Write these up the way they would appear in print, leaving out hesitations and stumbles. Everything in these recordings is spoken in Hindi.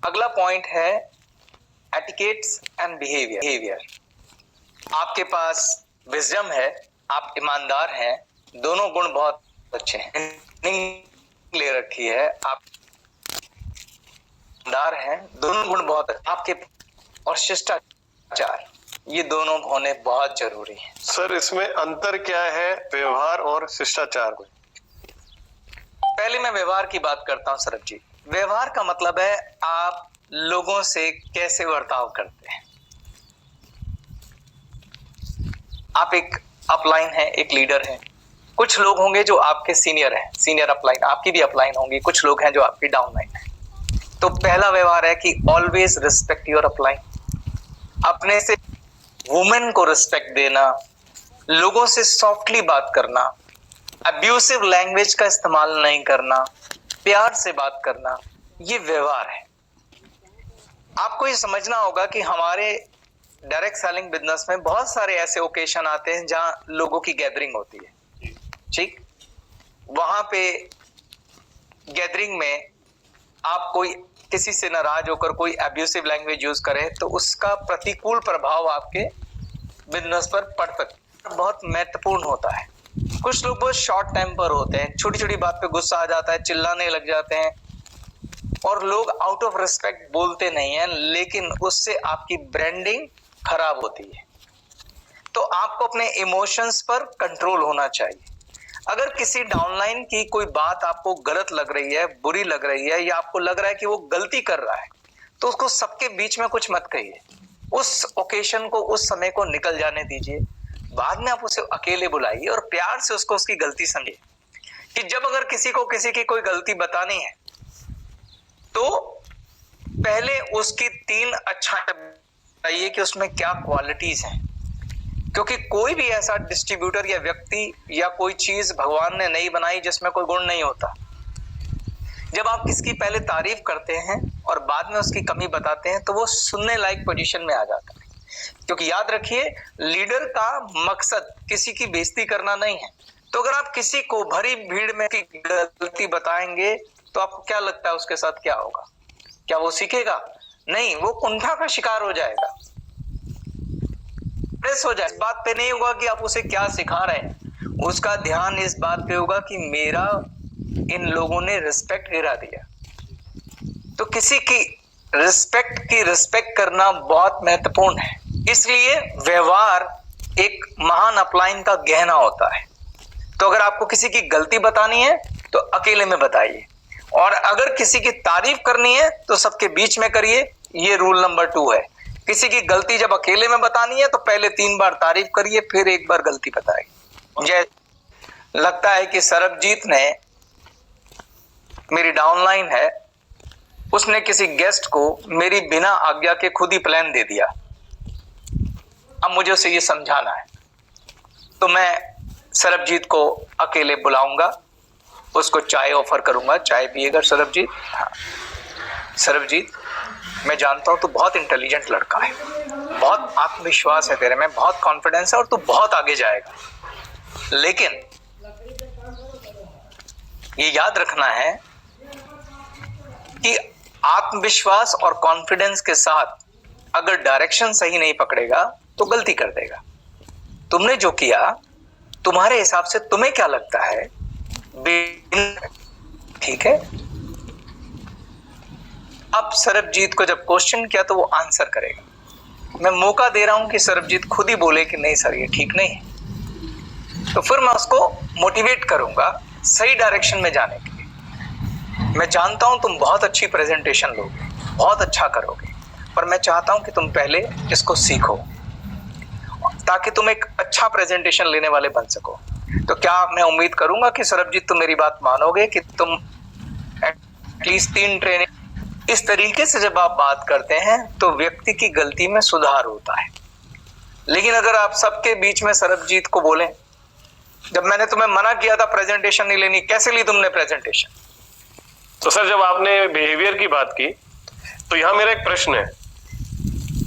अगला पॉइंट है एटिकेट्स एंड बिहेवियर। आपके पास विजडम है, आप ईमानदार हैं, दोनों गुण बहुत अच्छे हैं, ले रखी है, आप ईमानदार हैं, दोनों गुण बहुत अच्छे आपके, और शिष्टाचार, ये दोनों होने बहुत जरूरी है। सर इसमें अंतर क्या है व्यवहार और शिष्टाचार में? पहले मैं व्यवहार की बात करता हूं सरब जी। व्यवहार का मतलब है आप लोगों से कैसे बर्ताव करते हैं। आप एक अपलाइन है, एक लीडर है, कुछ लोग होंगे जो आपके सीनियर हैं, सीनियर अपलाइन, आपकी भी अपलाइन होंगी, कुछ लोग हैं जो आपकी डाउनलाइन है। तो पहला व्यवहार है कि ऑलवेज रिस्पेक्ट योर अपलाइन, अपने से वुमेन को रिस्पेक्ट देना, लोगों से सॉफ्टली बात करना, अब्यूसिव लैंग्वेज का इस्तेमाल नहीं करना, प्यार से बात करना, ये व्यवहार है। आपको ये समझना होगा कि हमारे डायरेक्ट सेलिंग बिजनेस में बहुत सारे ऐसे ओकेशन आते हैं जहां लोगों की गैदरिंग होती है, ठीक, वहां पे गैदरिंग में आप कोई किसी से नाराज होकर कोई अब्यूसिव लैंग्वेज यूज करे तो उसका प्रतिकूल प्रभाव आपके बिजनेस पर पड़ सकता है, बहुत महत्वपूर्ण होता है। कुछ लोग बहुत शॉर्ट टेम्पर होते हैं, छोटी छोटी बात पे गुस्सा आ जाता है, चिल्लाने लग जाते हैं, और लोग आउट ऑफ रिस्पेक्ट बोलते नहीं हैं, लेकिन उससे आपकी ब्रांडिंग खराब होती है। तो आपको अपने इमोशंस पर कंट्रोल होना चाहिए। अगर किसी डाउनलाइन की कोई बात आपको गलत लग रही है, बुरी लग रही है, या आपको लग रहा है कि वो गलती कर रहा है, तो उसको सबके बीच में कुछ मत कहिए, उस ओकेशन को, उस समय को निकल जाने दीजिए। बाद में आप उसे अकेले बुलाइए और प्यार से उसको उसकी गलती समझिए। कि जब अगर किसी को किसी की कोई गलती बतानी है तो पहले उसकी 3 अच्छा बताइए कि उसमें क्या क्वालिटीज हैं, क्योंकि कोई भी ऐसा डिस्ट्रीब्यूटर या व्यक्ति या कोई चीज भगवान ने नहीं बनाई जिसमें कोई गुण नहीं होता। जब आप किसकी पहले तारीफ करते हैं और बाद में उसकी कमी बताते हैं तो वो सुनने लायक पोजीशन में आ जाता है। क्योंकि याद रखिए, लीडर का मकसद किसी की बेइज्जती करना नहीं है। तो अगर आप किसी को भरी भीड़ में की गलती बताएंगे तो आपको क्या लगता है उसके साथ क्या होगा? क्या वो सीखेगा? नहीं, वो कुंठा का शिकार हो जाएगा, हो जाए। इस बात पे नहीं होगा कि आप उसे क्या सिखा रहे हैं, उसका ध्यान इस बात पे होगा कि मेरा इन लोगों ने रिस्पेक्ट गिरा दिया। तो किसी की रिस्पेक्ट करना बहुत महत्वपूर्ण है। इसलिए व्यवहार एक महान अपलाइन का गहना होता है। तो अगर आपको किसी की गलती बतानी है तो अकेले में बताइए, और अगर किसी की तारीफ करनी है तो सबके बीच में करिए। ये रूल नंबर 2 है। किसी की गलती जब अकेले में बतानी है तो पहले 3 बार तारीफ करिए, फिर 1 बार गलती बताइए। मुझे लगता है कि सरबजीत ने, मेरी डाउनलाइन है, उसने किसी गेस्ट को मेरी बिना आज्ञा के खुद ही प्लान दे दिया। अब मुझे उसे ये समझाना है, तो मैं सरबजीत को अकेले बुलाऊंगा, उसको चाय ऑफर करूंगा, चाय पिएगा सरबजीत? हाँ सरबजीत, मैं जानता हूं तू बहुत इंटेलिजेंट लड़का है, बहुत आत्मविश्वास है तेरे में, बहुत कॉन्फिडेंस है और तू बहुत आगे जाएगा, लेकिन ये याद रखना है कि आत्मविश्वास और कॉन्फिडेंस के साथ अगर डायरेक्शन सही नहीं पकड़ेगा तो गलती कर देगा। तुमने जो किया, तुम्हारे हिसाब से तुम्हें क्या लगता है, ठीक है? अब सरबजीत को जब क्वेश्चन किया तो वो आंसर करेगा। मैं मौका दे रहा हूं कि सरबजीत खुद ही बोले कि नहीं सर ये ठीक नहीं है, तो फिर मैं उसको मोटिवेट करूंगा सही डायरेक्शन में जाने के लिए। मैं जानता हूं तुम बहुत अच्छी प्रेजेंटेशन लोगे, बहुत अच्छा करोगे, पर मैं चाहता हूं कि तुम पहले इसको सीखो ताकि तुम एक अच्छा प्रेजेंटेशन लेने वाले बन सको। तो क्या मैं उम्मीद करूंगा कि सरबजीत तुम मेरी बात मानोगे कि तुम एटलीस्ट 3 ट्रेनिंग, इस तरीके से जब आप बात करते हैं तो व्यक्ति की गलती में सुधार होता है। लेकिन अगर आप सबके बीच में सरबजीत को बोलें, जब मैंने तुम्हें मना किया था प्रेजेंटेशन नहीं लेनी, कैसे ली तुमने प्रेजेंटेशन? तो सर जब आपने बिहेवियर की बात की तो यहां मेरा एक प्रश्न है।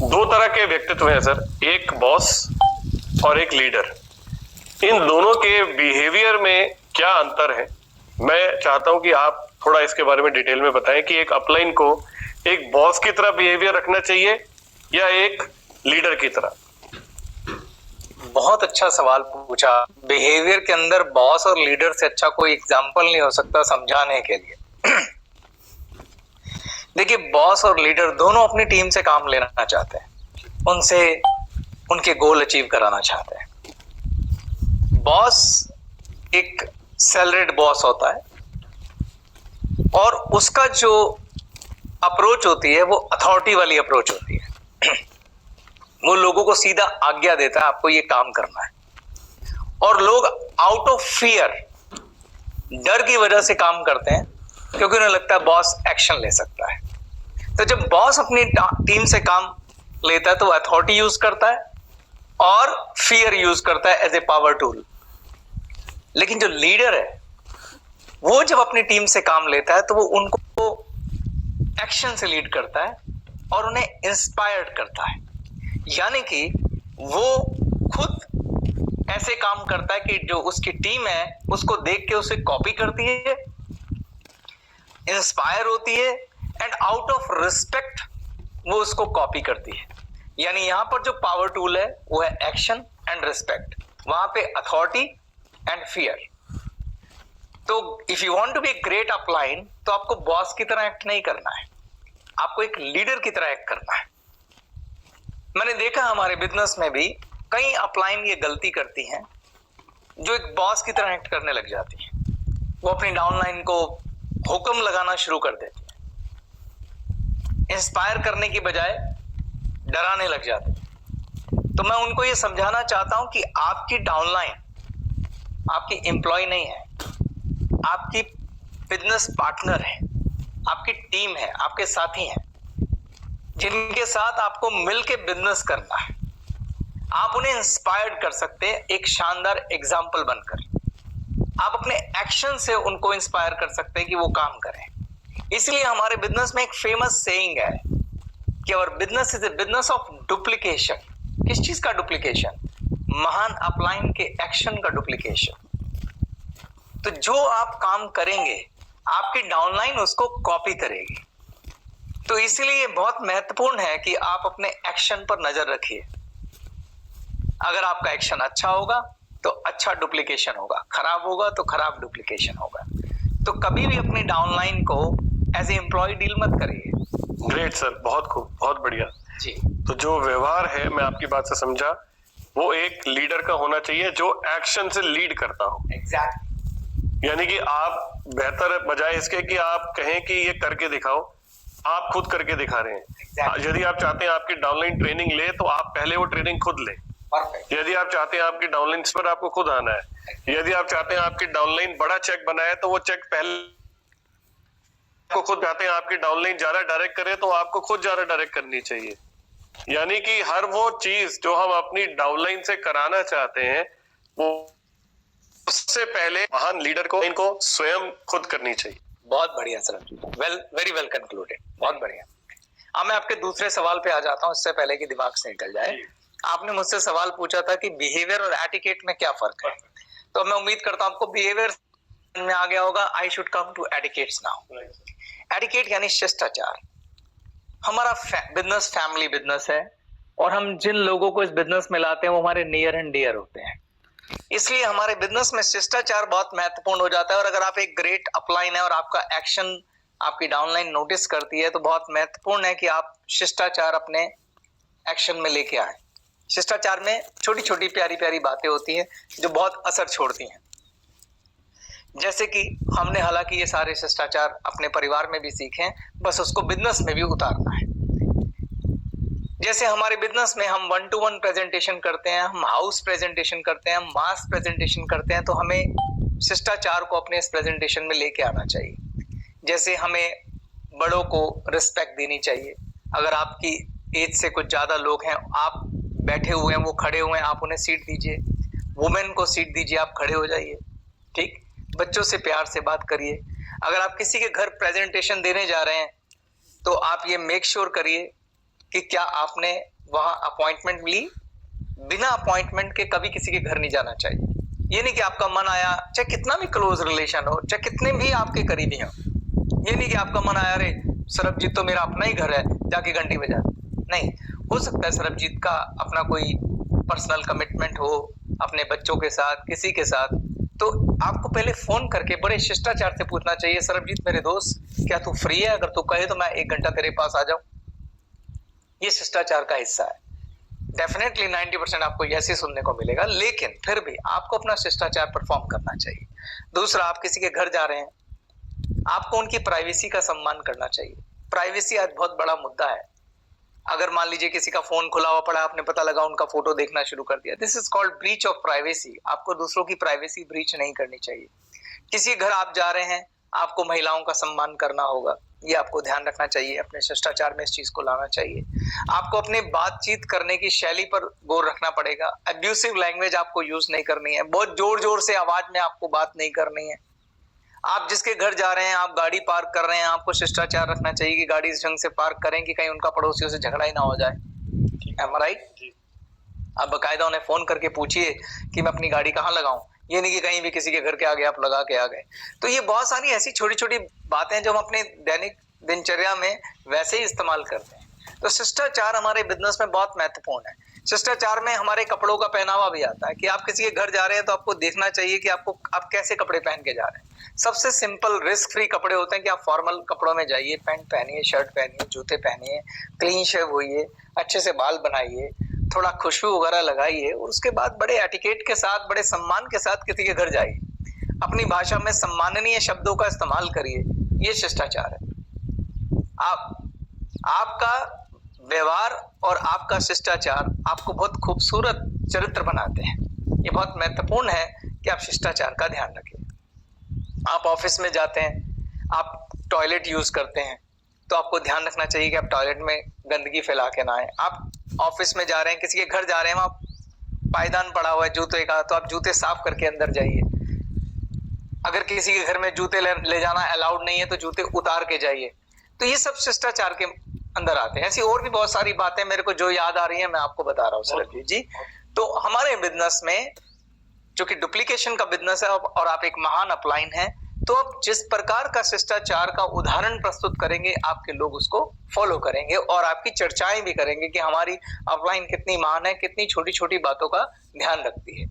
2 तरह के व्यक्तित्व हैं सर, एक बॉस और एक लीडर। इन दोनों के बिहेवियर में क्या अंतर है? मैं चाहता हूं कि आप थोड़ा इसके बारे में डिटेल में बताएं कि एक अपलाइन को एक बॉस की तरह बिहेवियर रखना चाहिए या एक लीडर की तरह? बहुत अच्छा सवाल पूछा। बिहेवियर के अंदर बॉस और लीडर से अच्छा कोई एग्जाम्पल नहीं हो सकता समझाने के लिए। देखिए, बॉस और लीडर दोनों अपनी टीम से काम लेना चाहते हैं, उनसे उनके गोल अचीव कराना चाहते हैं। बॉस एक सैलरीड बॉस होता है और उसका जो अप्रोच होती है वो अथॉरिटी वाली अप्रोच होती है। वो लोगों को सीधा आज्ञा देता है, आपको ये काम करना है, और लोग आउट ऑफ फियर, डर की वजह से काम करते हैं, क्योंकि उन्हें लगता है बॉस एक्शन ले सकता है। तो जब बॉस अपनी टीम से काम लेता है तो वो अथॉरिटी यूज करता है और फियर यूज करता है एज ए पावर टूल। लेकिन जो लीडर है वो जब अपनी टीम से काम लेता है तो वो उनको एक्शन से लीड करता है और उन्हें इंस्पायर्ड करता है। यानी कि वो खुद ऐसे काम करता है कि जो उसकी टीम है उसको देख के उसे कॉपी करती है, इंस्पायर होती है, एंड आउट ऑफ रिस्पेक्ट वो उसको कॉपी करती है। यानी यहां पर जो पावर टूल है वो है एक्शन एंड रिस्पेक्ट, वहां पे अथॉरिटी एंड फियर। तो if you want to be a great upline तो आपको बॉस की तरह एक्ट नहीं करना है, आपको एक लीडर की तरह एक्ट करना है। मैंने देखा हमारे बिजनेस में भी कई अपलाइन ये गलती करती हैं जो एक बॉस की तरह एक्ट करने लग जाती हैं। वो अपनी डाउनलाइन को हुक्म लगाना शुरू कर देती हैं, इंस्पायर करने की बजाय डराने लग जाते हैं। तो मैं उनको ये समझाना चाहता हूं कि आपकी डाउनलाइन आपकी एम्प्लॉय नहीं है, आपकी बिजनेस पार्टनर है, आपकी टीम है, आपके साथी हैं, जिनके साथ आपको मिलके बिजनेस करना है। आप उन्हें इंस्पायर्ड कर सकते हैं एक शानदार एग्जाम्पल बनकर। आप अपने एक्शन से उनको इंस्पायर कर सकते हैं कि वो काम करें। इसलिए हमारे बिजनेस में एक फेमस सेइंग है कि our business is a business of duplication. किस चीज का डुप्लीकेशन? महान अपलाइन के एक्शन का डुप्लीकेशन। तो जो आप काम करेंगे आपकी डाउनलाइन उसको कॉपी करेगी। तो इसलिए बहुत महत्वपूर्ण है कि आप अपने एक्शन पर नजर रखिए। अगर आपका एक्शन अच्छा होगा तो अच्छा डुप्लीकेशन होगा, खराब होगा तो खराब डुप्लीकेशन होगा। तो कभी भी अपनी डाउनलाइन को एज ए एम्प्लॉय डील मत करिए। ग्रेट सर, बहुत खूब, बहुत बढ़िया जी। तो जो व्यवहार है, मैं आपकी बात से समझा, वो एक लीडर का होना चाहिए जो एक्शन से लीड करता हो। एग्जैक्ट। यानी कि आप बेहतर बजाय इसके कि आप कहें कि ये करके दिखाओ, आप खुद करके दिखा रहे हैं। Exactly. यदि आप चाहते हैं आपकी डाउनलाइन ट्रेनिंग ले तो आप पहले वो ट्रेनिंग खुद ले। परफेक्ट। यदि आप चाहते हैं आपकी डाउनलाइन पर आपको खुद आना है। यदि आप चाहते हैं आपकी डाउनलाइन बड़ा चेक बनाए तो वो चेक पहले को खुद चाहते हैं आपकी डाउनलाइन ज्यादा डायरेक्ट करे तो आपको खुद ज्यादा डायरेक्ट करनी चाहिए। यानी कि हर वो चीज जो हम अपनी डाउनलाइन से कराना चाहते हैं वो उससे पहले महान लीडर को इनको स्वयं खुद करनी चाहिए। बहुत बढ़िया सर, वेरी वेल कंक्लूडेड, बहुत बढ़िया। अब मैं आपके दूसरे सवाल पे आ जाता हूँ, इससे पहले कि दिमाग से निकल जाए। आपने मुझसे सवाल पूछा था कि बिहेवियर और एटिकेट में क्या फर्क है। तो मैं उम्मीद करता हूँ आपको बिहेवियर में आ गया होगा। I should come to etiquettes now. Etiquette यानी शिष्टाचार। हमारा बिजनेस फैमिली बिजनेस है और हम जिन लोगों को इस बिजनेस में लाते हैं वो हमारे नियर एंड डियर होते हैं। इसलिए हमारे बिजनेस में शिष्टाचार बहुत महत्वपूर्ण हो जाता है। और अगर आप एक ग्रेट अपलाइन है और आपका एक्शन आपकी डाउनलाइन नोटिस करती है तो बहुत महत्वपूर्ण है कि आप शिष्टाचार अपने एक्शन में लेके आए। शिष्टाचार में छोटी छोटी प्यारी प्यारी बातें होती हैं जो बहुत असर छोड़ती हैं। जैसे कि हमने हालांकि ये सारे शिष्टाचार अपने परिवार में भी सीखे हैं, बस उसको बिजनेस में भी उतारना है। जैसे हमारे बिजनेस में हम 1-to-1 प्रेजेंटेशन करते हैं, हम हाउस प्रेजेंटेशन करते हैं, हम मास प्रेजेंटेशन करते हैं, तो हमें शिष्टाचार को अपने इस प्रेजेंटेशन में लेके आना चाहिए। जैसे हमें बड़ों को रिस्पेक्ट देनी चाहिए। अगर आपकी एज से कुछ ज्यादा लोग हैं, आप बैठे हुए हैं, वो खड़े हुए हैं, आप उन्हें सीट दीजिए। वुमेन को सीट दीजिए, आप खड़े हो जाइए। ठीक। बच्चों से प्यार से बात करिए। अगर आप किसी के घर प्रेजेंटेशन देने जा रहे हैं तो आप ये मेक श्योर करिए कि क्या आपने वहां अपॉइंटमेंट ली। बिना अपॉइंटमेंट के कभी किसी के घर नहीं जाना चाहिए। ये नहीं कि आपका मन आया, चाहे कितना भी क्लोज रिलेशन हो, चाहे कितने भी आपके करीबी हो, ये नहीं कि आपका मन आया, अरे सरबजीत तो मेरा अपना ही घर है, जाके घंटी बजा दे। नहीं, हो सकता है सरबजीत का अपना कोई पर्सनल कमिटमेंट हो अपने बच्चों के साथ, किसी के साथ, तो आपको पहले फोन करके बड़े शिष्टाचार से पूछना चाहिए, सरबजीत मेरे दोस्त, क्या तू फ्री है? अगर तू कहे तो मैं 1 घंटा तेरे पास आ जाऊं। ये शिष्टाचार का हिस्सा है। डेफिनेटली 90% आपको ऐसे सुनने को मिलेगा, लेकिन फिर भी आपको अपना शिष्टाचार परफॉर्म करना चाहिए। दूसरा, आप किसी के घर जा रहे हैं, आपको उनकी प्राइवेसी का सम्मान करना चाहिए। प्राइवेसी आज बहुत बड़ा मुद्दा है। अगर मान लीजिए किसी का फोन खुला हुआ पड़ा, आपने पता लगा उनका फोटो देखना शुरू कर दिया, this is called breach of privacy. आपको दूसरों की प्राइवेसी ब्रीच नहीं करनी चाहिए। किसी घर आप जा रहे हैं, आपको महिलाओं का सम्मान करना होगा, ये आपको ध्यान रखना चाहिए, अपने शिष्टाचार में इस चीज को लाना चाहिए। आपको अपने बातचीत करने की शैली पर गौर रखना पड़ेगा। अब्यूसिव लैंग्वेज आपको यूज नहीं करनी है, बहुत जोर जोर से आवाज में आपको बात नहीं करनी है। आप जिसके घर जा रहे हैं, आप गाड़ी पार्क कर रहे हैं, आपको शिष्टाचार रखना चाहिए कि गाड़ी इस ढंग से पार्क करें कि कहीं उनका पड़ोसियों से झगड़ा ही ना हो जाए। Am I right? आप बकायदा उन्हें फोन करके पूछिए कि मैं अपनी गाड़ी कहाँ लगाऊं, ये नहीं कि कहीं भी किसी के घर के आगे आप लगा के आ गए। तो ये बहुत सारी ऐसी छोटी छोटी बातें जो हम अपने दैनिक दिनचर्या में वैसे ही इस्तेमाल करते हैं। तो शिष्टाचार हमारे बिजनेस में बहुत महत्वपूर्ण है। शिष्टाचार में हमारे कपड़ों का पहनावा भी आता है कि आप किसी के घर जा रहे हैं तो आपको देखना चाहिए कि आप कैसे कपड़े पहन के जा रहे हैं। सबसे सिंपल रिस्क फ्री कपड़े होते हैं कि आप फॉर्मल कपड़ों में जाइए, पैंट पहनिए, शर्ट पहनिए, जूते पहनिए, क्लीन शेव होइए, अच्छे से बाल बनाइए, थोड़ा खुशबू वगैरह लगाइए और उसके बाद बड़े एटिकेट के साथ, बड़े सम्मान के साथ किसी के घर जाइए। अपनी भाषा में सम्माननीय शब्दों का इस्तेमाल करिए, ये शिष्टाचार है। आपका व्यवहार और आपका शिष्टाचार आपको बहुत खूबसूरत चरित्र बनाते हैं। ये बहुत महत्वपूर्ण है कि आप शिष्टाचार का ध्यान रखें। आप ऑफिस में जाते हैं, आप टॉयलेट यूज करते हैं, तो आपको ध्यान रखना चाहिए कि आप टॉयलेट में गंदगी फैला के ना आए। आप ऑफिस में जा रहे हैं, किसी के घर जा रहे हैं, वहां पायदान पड़ा हुआ है जूते का, तो आप जूते साफ करके अंदर जाइए। अगर किसी के घर में जूते ले जाना अलाउड नहीं है तो जूते उतार के जाइए। तो ये सब शिष्टाचार के अंदर आते हैं। ऐसी और भी बहुत सारी बातें मेरे को जो याद आ रही है मैं आपको बता रहा हूँ सरबजीत जी। तो हमारे बिजनेस में जो कि डुप्लीकेशन का बिजनेस है और आप एक महान अपलाइन है, तो आप जिस प्रकार का शिष्टाचार का उदाहरण प्रस्तुत करेंगे, आपके लोग उसको फॉलो करेंगे और आपकी चर्चाएं भी करेंगे कि हमारी अपलाइन कितनी महान है, कितनी छोटी छोटी बातों का ध्यान रखती है।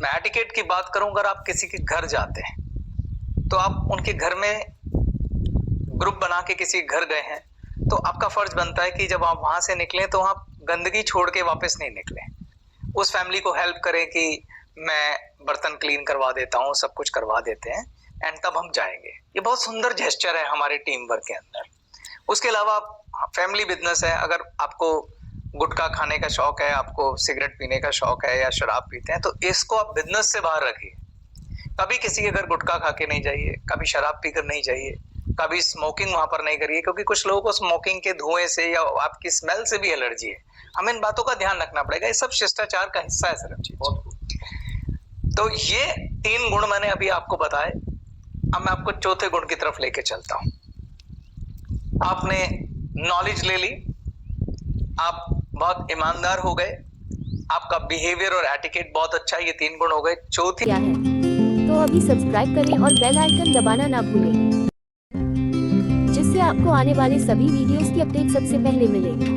मैं एटिकेट की बात करूं, अगर आप किसी के घर जाते हैं तो आप उनके घर में ग्रुप बना के किसी घर गए हैं, तो आपका फर्ज बनता है कि जब आप वहां से निकलें तो आप गंदगी छोड़ के वापस नहीं निकलें। उस फैमिली को हेल्प करें कि मैं बर्तन क्लीन करवा देता हूँ, सब कुछ करवा देते हैं, एंड तब हम जाएंगे। ये बहुत सुंदर जेस्चर है हमारे टीम वर्क के अंदर। उसके अलावा फैमिली बिजनेस है, अगर आपको गुटखा खाने का शौक है, आपको सिगरेट पीने का शौक है या शराब पीते हैं, तो इसको आप बिजनेस से बाहर रखिए। कभी किसी के घर गुटखा खा के नहीं जाइए, कभी शराब पीकर नहीं जाइए, कभी स्मोकिंग वहां पर नहीं करिए, क्योंकि कुछ लोगों को स्मोकिंग के धुएं से या आपकी स्मेल से भी एलर्जी है। हमें इन बातों का ध्यान रखना पड़ेगा। ये सब शिष्टाचार का हिस्सा है सरबजीत। तो ये 3 गुण मैंने अभी आपको बताए। अब मैं आपको चौथे गुण की तरफ लेके चलता हूं। आपने नॉलेज ले ली, आप बहुत ईमानदार हो गए, आपका बिहेवियर और एटिकेट बहुत अच्छा है, ये 3 गुण हो गए। चौथी क्या है तो अभी सब्सक्राइब करें और बेल आइकन दबाना ना भूलें, जिससे आपको आने वाले सभी वीडियोस की अपडेट सबसे पहले मिले।